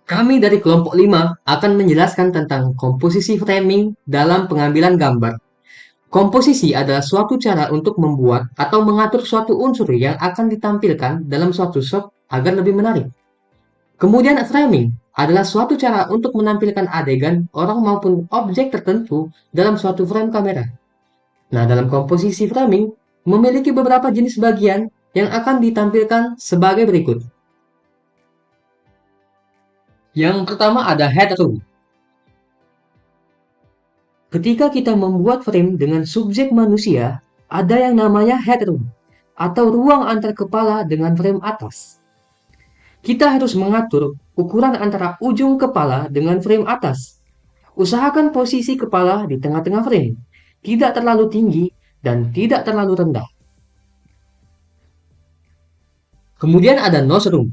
Kami dari kelompok 5 akan menjelaskan tentang komposisi framing dalam pengambilan gambar. Komposisi adalah suatu cara untuk membuat atau mengatur suatu unsur yang akan ditampilkan dalam suatu shot agar lebih menarik. Kemudian framing adalah suatu cara untuk menampilkan adegan, orang maupun objek tertentu dalam suatu frame kamera. Nah, dalam komposisi framing memiliki beberapa jenis bagian yang akan ditampilkan sebagai berikut. Yang pertama ada headroom. Ketika kita membuat frame dengan subjek manusia, ada yang namanya headroom, atau ruang antar kepala dengan frame atas. Kita harus mengatur ukuran antara ujung kepala dengan frame atas. Usahakan posisi kepala di tengah-tengah frame, tidak terlalu tinggi dan tidak terlalu rendah. Kemudian ada nose room.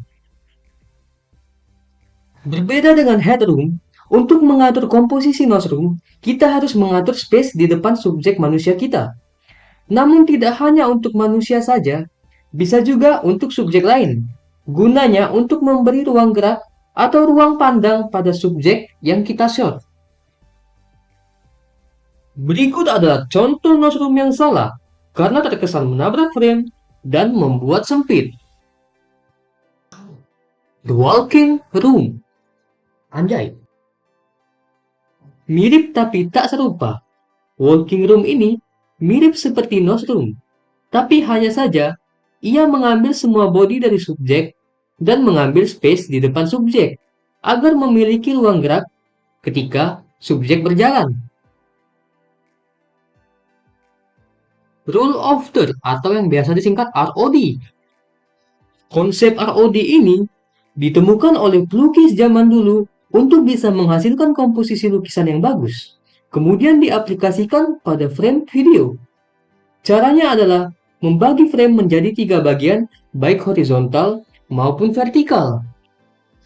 Berbeda dengan headroom, untuk mengatur komposisi nose room, kita harus mengatur space di depan subjek manusia kita. Namun tidak hanya untuk manusia saja, bisa juga untuk subjek lain. Gunanya untuk memberi ruang gerak atau ruang pandang pada subjek yang kita shot. Berikut adalah contoh nose room yang salah, karena terkesan menabrak frame dan membuat sempit. The walking room. Anjay. Mirip tapi tak serupa. Walking room ini mirip seperti nose room, tapi hanya saja ia mengambil semua body dari subjek dan mengambil space di depan subjek agar memiliki ruang gerak ketika subjek berjalan. Rule of third atau yang biasa disingkat ROD. Konsep ROD ini ditemukan oleh pelukis zaman dulu untuk bisa menghasilkan komposisi lukisan yang bagus, kemudian diaplikasikan pada frame video. Caranya adalah membagi frame menjadi 3 bagian, baik horizontal maupun vertikal.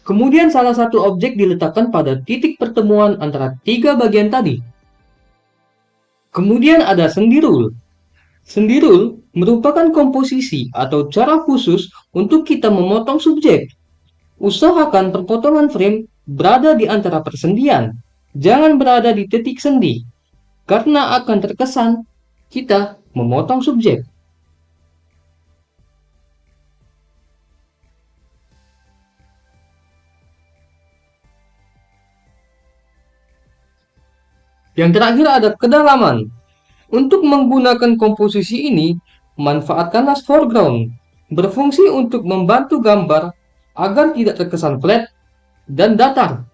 Kemudian salah satu objek diletakkan pada titik pertemuan antara 3 bagian tadi. Kemudian ada sendi rule. Sendi rule merupakan komposisi atau cara khusus untuk kita memotong subjek. Usahakan perpotongan frame berada di antara persendian, jangan berada di titik sendi, karena akan terkesan kita memotong subjek. Yang terakhir ada kedalaman. Untuk menggunakan komposisi ini, manfaatkanlah foreground, berfungsi untuk membantu gambar agar tidak terkesan flat dan datar.